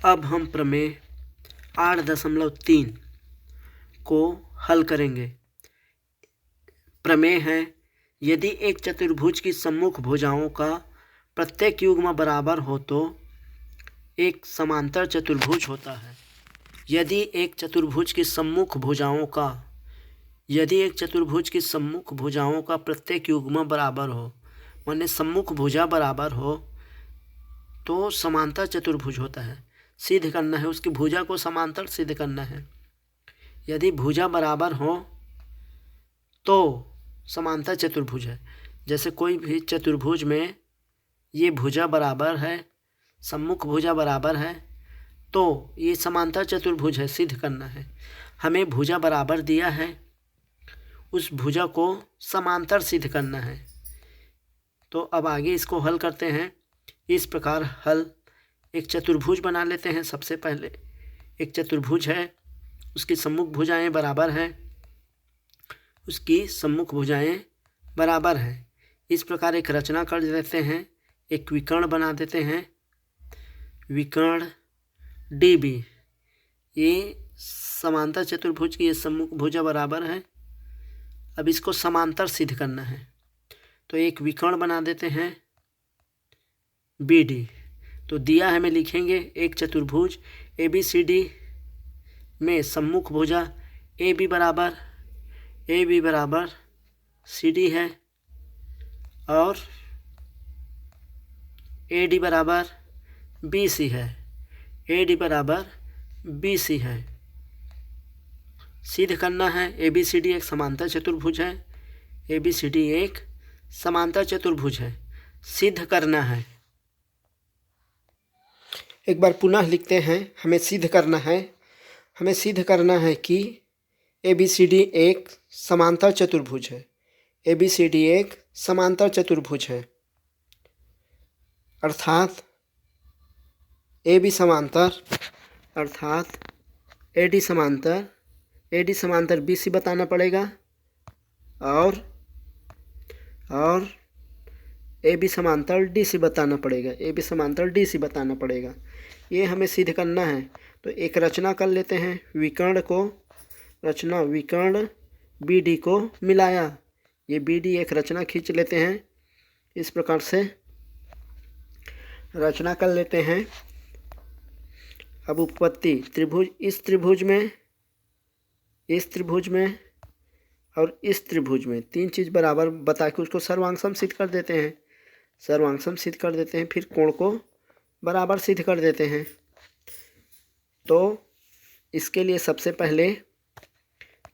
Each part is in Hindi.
अब हम प्रमेय 8.3 को हल करेंगे। प्रमेय है, यदि एक चतुर्भुज की सम्मुख भुजाओं का प्रत्येक युग्म बराबर हो तो एक समांतर चतुर्भुज होता है। यदि एक चतुर्भुज की सम्मुख भुजाओं का प्रत्येक युग्म बराबर हो, माने सम्मुख भुजा बराबर हो, तो समांतर चतुर्भुज होता है। सिद्ध करना है, उसकी भुजा को समांतर सिद्ध करना है। यदि भुजा बराबर हो तो समांतर चतुर्भुज है। जैसे कोई भी चतुर्भुज में ये भुजा बराबर है, सम्मुख भुजा बराबर है, तो ये समांतर चतुर्भुज है, सिद्ध करना है। हमें भुजा बराबर दिया है, उस भुजा को समांतर सिद्ध करना है। तो अब आगे इसको हल करते हैं। इस प्रकार हल, एक चतुर्भुज बना लेते हैं। सबसे पहले एक चतुर्भुज है, उसकी सम्मुख भुजाएं बराबर हैं, इस प्रकार एक रचना कर देते हैं, एक विकर्ण बना देते हैं, विकर्ण DB। ये समांतर चतुर्भुज की ये सम्मुख भुजा बराबर है। अब इसको समांतर सिद्ध करना है, तो एक विकर्ण बना देते हैं BD। तो दिया है, हमें लिखेंगे एक चतुर्भुज ABCD में सम्मुख भुजा AB बराबर CD है और AD बराबर BC है। सिद्ध करना है, ABCD एक समांतर चतुर्भुज है, सिद्ध करना है। एक बार पुनः लिखते हैं। हमें सिद्ध करना है कि ABCD एक समांतर चतुर्भुज है, अर्थात AB समांतर BC बताना पड़ेगा और AB समांतर DC बताना पड़ेगा। ये हमें सिद्ध करना है। तो एक रचना कर लेते हैं, विकर्ण BD को मिलाया। ये BD एक रचना खींच लेते हैं, इस प्रकार से रचना कर लेते हैं। अब उपपत्ति, त्रिभुज इस त्रिभुज में और इस त्रिभुज में तीन चीज़ बराबर बता के उसको सर्वांगसम सिद्ध कर देते हैं। फिर कोण को बराबर सिद्ध कर देते हैं। तो इसके लिए सबसे पहले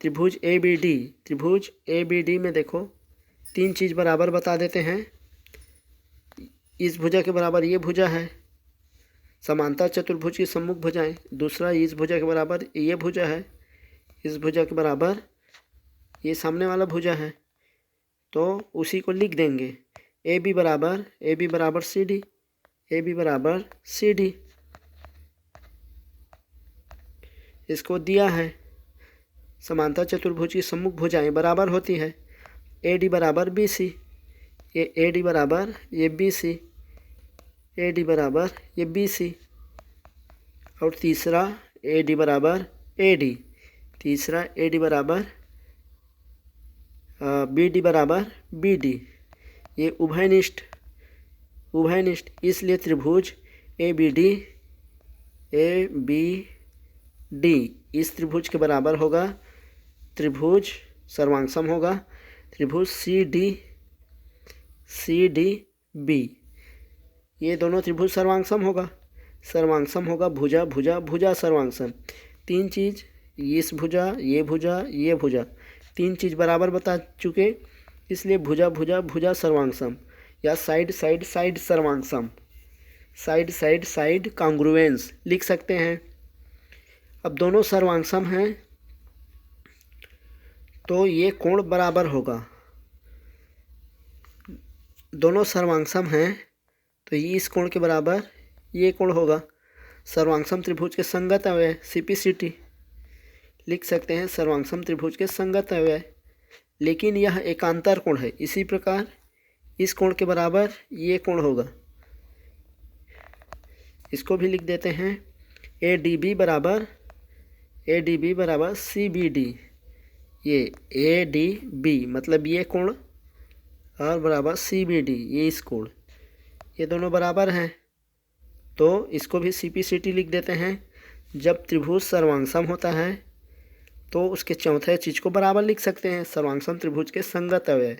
त्रिभुज ABD में देखो तीन चीज़ बराबर बता देते हैं। इस भुजा के बराबर ये भुजा है, समांतर चतुर्भुज की सम्मुख भुजाएं। दूसरा, इस भुजा के बराबर ये भुजा है, इस भुजा के बराबर ये सामने वाला भुजा है। तो उसी को लिख देंगे, AB बराबर CD। इसको दिया है, समांतर चतुर्भुज की सम्मुख भुजाएं बराबर होती है। AD बराबर BC, ये AD बराबर ये BC, AD बराबर ये BC। और तीसरा AD बराबर AD, तीसरा AD बराबर BD बराबर BD। ये उभयनिष्ठ, इसलिए त्रिभुज ABD इस त्रिभुज के बराबर होगा। त्रिभुज सर्वांगसम होगा, त्रिभुज CDB। ये दोनों त्रिभुज सर्वांगसम होगा। भुजा सर्वांगसम। तीन चीज़, इस भुजा, ये भुजा, तीन चीज़ बराबर बता चुके, इसलिए भुजा सर्वांगसम या साइड सर्वांगसम, साइड कॉन्ग्रुएंस लिख सकते हैं। अब दोनों सर्वांगसम हैं तो ये कोण बराबर होगा। दोनों सर्वांगसम हैं तो ये इस कोण के बराबर ये कोण होगा। सर्वांगसम त्रिभुज के संगत अवयव CPCT लिख सकते हैं, सर्वांगसम त्रिभुज के संगत अवयव। लेकिन यह एकांतर कोण है, इसी प्रकार इस कोण के बराबर ये कोण होगा। इसको भी लिख देते हैं, ए डी बी बराबर सी बी डी। ये ए डी बी मतलब ये कोण और बराबर सी बी डी ये इस कोण, ये दोनों बराबर हैं तो इसको भी सी पी सी टी लिख देते हैं। जब त्रिभुज सर्वांगसम होता है तो उसके चौथे चीज़ को बराबर लिख सकते हैं। सर्वांगसम त्रिभुज के संगत अवयव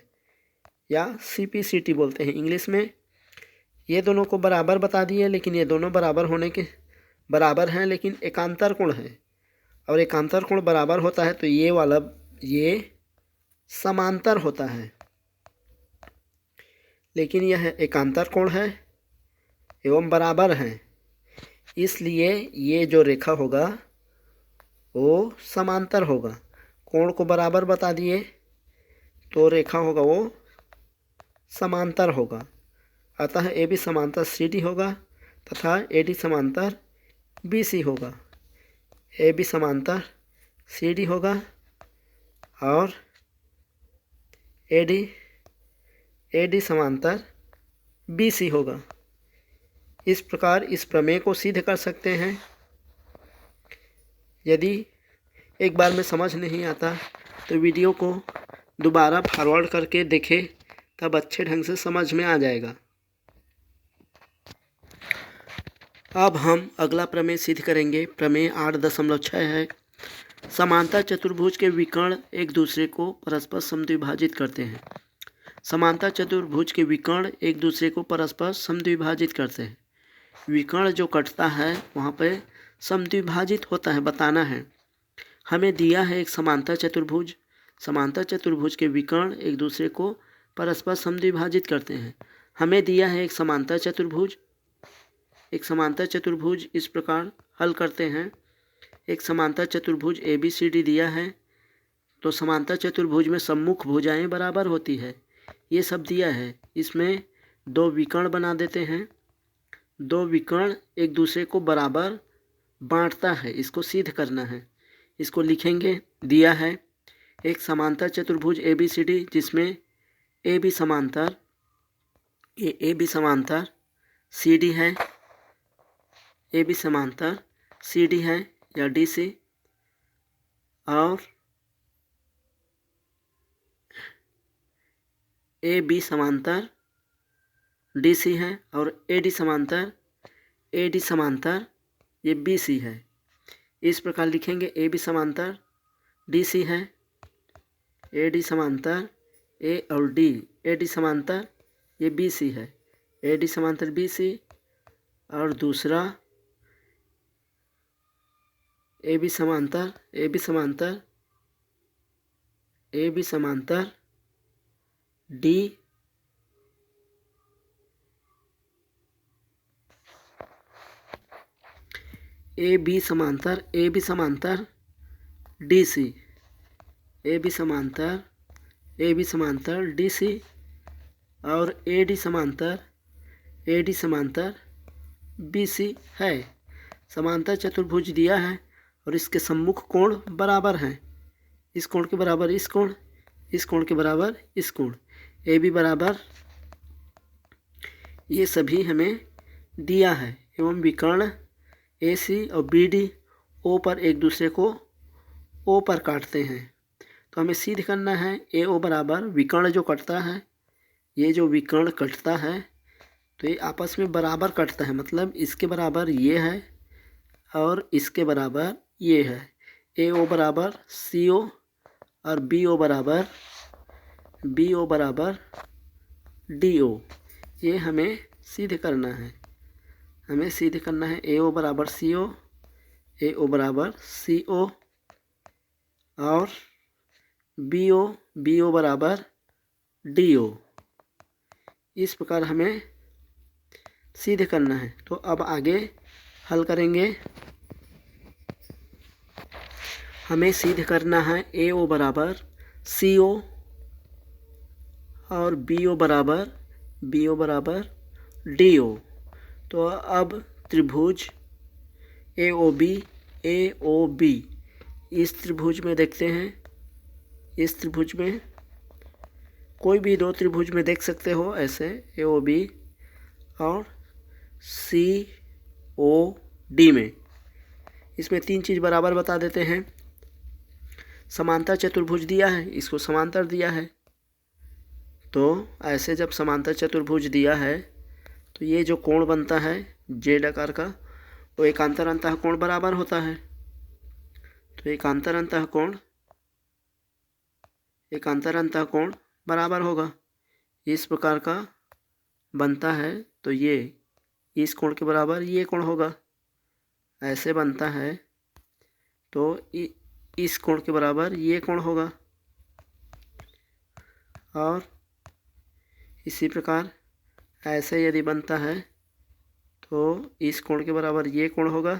या सी पी सी टी बोलते हैं इंग्लिश में। ये दोनों को बराबर बता दिए, लेकिन ये दोनों बराबर होने के बराबर हैं लेकिन एकांतर कोण है, और एकांतर कोण बराबर होता है तो ये वाला ये समांतर होता है, लेकिन यह एकांतर कोण है एवं बराबर हैं, इसलिए ये जो रेखा होगा वो समांतर होगा। कोण को बराबर बता दिए तो रेखा होगा वो समांतर होगा। अतः ए बी समांतर सी डी होगा तथा ए डी समांतर बी सी होगा। ए बी समांतर सी डी होगा और ए डी समांतर बी सी होगा। इस प्रकार इस प्रमेय को सिद्ध कर सकते हैं। यदि एक बार में समझ नहीं आता तो वीडियो को दोबारा फॉरवर्ड करके देखें, तब अच्छे ढंग से समझ में आ जाएगा। अब हम अगला प्रमेय सिद्ध करेंगे। प्रमेय 8.6 है। समांतर चतुर्भुज के विकर्ण एक दूसरे को परस्पर समद्विभाजित करते हैं। समांतर चतुर्भुज के विकर्ण एक दूसरे को परस्पर समद्विभाजित करते हैं। विकर्ण जो कटता है वहाँ पे समद्विभाजित होता है, बताना है। हमें दिया है एक समांतर चतुर्भुज। समांतर चतुर्भुज के विकर्ण एक दूसरे को परस्पर समद्विभाजित करते हैं। हमें दिया है एक समांतर चतुर्भुज। एक समांतर चतुर्भुज इस प्रकार हल करते हैं। एक समांतर चतुर्भुज ए बी सी डी दिया है, तो समांतर चतुर्भुज में सम्मुख भुजाएं बराबर होती है, ये सब दिया है। इसमें दो विकर्ण बना देते हैं। दो विकर्ण एक दूसरे को बराबर बांटता है, इसको सिद्ध करना है। इसको लिखेंगे। दिया है एक समांतर चतुर्भुज ए बी सी डी जिसमें ए बी समांतर सी डी है, ए बी समांतर सी डी है या डी सी, और ए बी समांतर डी सी है, और ए डी समांतर ये बी सी है। इस प्रकार लिखेंगे। ए बी समांतर डी सी है, ए डी समांतर ए और डी, ए डी समांतर ये बी सी है, ए डी समांतर बी सी, और दूसरा ए बी समांतर डी ए बी समांतर डी सी, ए बी समांतर डी सी, और ए डी समांतर बी सी है। समांतर चतुर्भुज दिया है और इसके सम्मुख कोण बराबर हैं। इस कोण के बराबर इस कोण, इस कोण के बराबर इस कोण, ए बी बराबर, ये सभी हमें दिया है। एवं विकर्ण ए सी और बी डी ओ पर एक दूसरे को ओ पर काटते हैं। तो हमें सिद्ध करना है ए ओ बराबर विकर्ण जो कटता है, ये जो विकर्ण कटता है तो ये आपस में बराबर कटता है, मतलब इसके बराबर ये है और इसके बराबर ये है। ए ओ बराबर सी ओ और बी ओ बराबर डी ओ। ये हमें सिद्ध करना है। ए ओ बराबर सी ओ, ए ओ बराबर सी ओ, और बी ओ बराबर डी ओ। इस प्रकार हमें सिद्ध करना है। तो अब आगे हल करेंगे। हमें सिद्ध करना है ए ओ बराबर सी ओ और बी ओ बराबर डी ओ। तो अब त्रिभुज ए ओ बी इस त्रिभुज में देखते हैं। इस त्रिभुज में कोई भी दो त्रिभुज में देख सकते हो ऐसे, ए ओ बी और सी ओ डी में। इसमें 3 चीज़ बराबर बता देते हैं। समांतर चतुर्भुज दिया है, इसको समांतर दिया है, तो ऐसे जब समांतर चतुर्भुज दिया है तो ये जो कोण बनता है जेड आकार का, वो एकांतर अंतः कोण बराबर होता है। तो एकांतर अंतः कोण बराबर होगा, इस प्रकार का बनता है। तो ये इस कोण के बराबर ये कोण होगा, ऐसे बनता है तो इस कोण के बराबर ये कोण होगा। और इसी प्रकार ऐसे यदि बनता है तो इस कोण के बराबर ये कोण होगा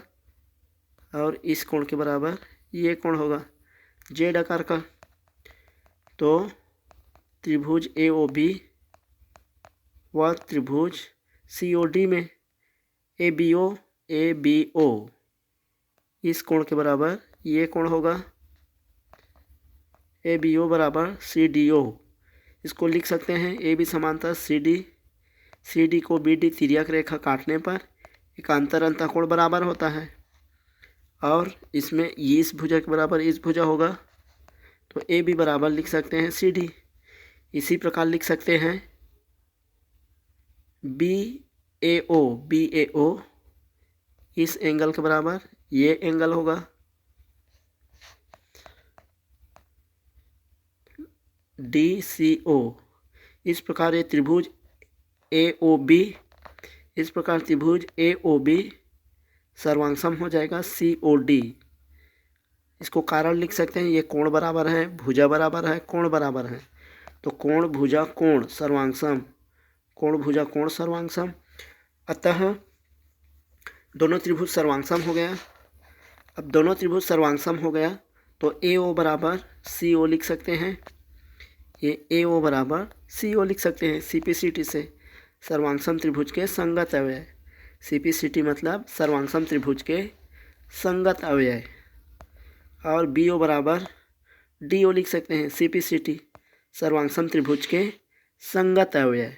और इस कोण के बराबर ये कोण होगा जेड आकार का। तो त्रिभुज AOB व त्रिभुज COD में ABO इस कोण के बराबर ये कोण होगा, ABO बराबर CDO। इसको लिख सकते हैं AB समांतर CD को BD तिर्यक रेखा काटने पर एकांतर अंतः कोण बराबर होता है। और इसमें इस भुजा के बराबर इस भुजा होगा, तो AB बराबर लिख सकते हैं CD। इसी प्रकार लिख सकते हैं BAO इस एंगल के बराबर ये एंगल होगा, DCO। इस प्रकार ये त्रिभुज AOB, इस प्रकार त्रिभुज AOB सर्वांगसम हो जाएगा COD। इसको कारण लिख सकते हैं, ये कोण बराबर है, भुजा बराबर है, कोण बराबर है, तो कोण भुजा कोण सर्वांगसम, कोण भुजा कोण सर्वांगसम। अतः दोनों त्रिभुज सर्वांगसम हो गया। अब दोनों त्रिभुज सर्वांगसम हो गया तो AO बराबर CO लिख सकते हैं, ये AO बराबर CO लिख सकते हैं CPCT से, सर्वांगसम त्रिभुज के संगत अवयव। CPCT मतलब सर्वांगसम त्रिभुज के संगत अवयव। और BO बराबर DO लिख सकते हैं CPCT सर्वांगसम त्रिभुज के संगत अवयव।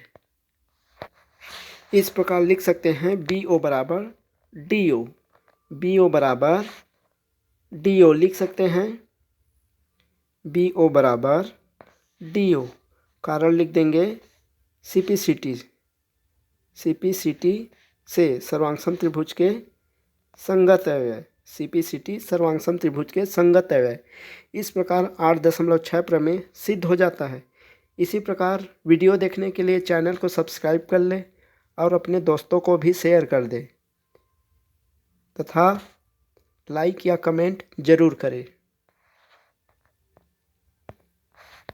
इस प्रकार लिख सकते हैं BO बराबर DO, BO बराबर DO लिख सकते हैं, BO बराबर DO। कारण लिख देंगे CPCT से सर्वांगसम त्रिभुज के संगत अवयव, CPCT सर्वांगसम त्रिभुज के संगत अवयव। इस प्रकार 8.6 प्रमेय सिद्ध हो जाता है। इसी प्रकार वीडियो देखने के लिए चैनल को सब्सक्राइब कर लें और अपने दोस्तों को भी शेयर कर दें तथा लाइक या कमेंट ज़रूर करें।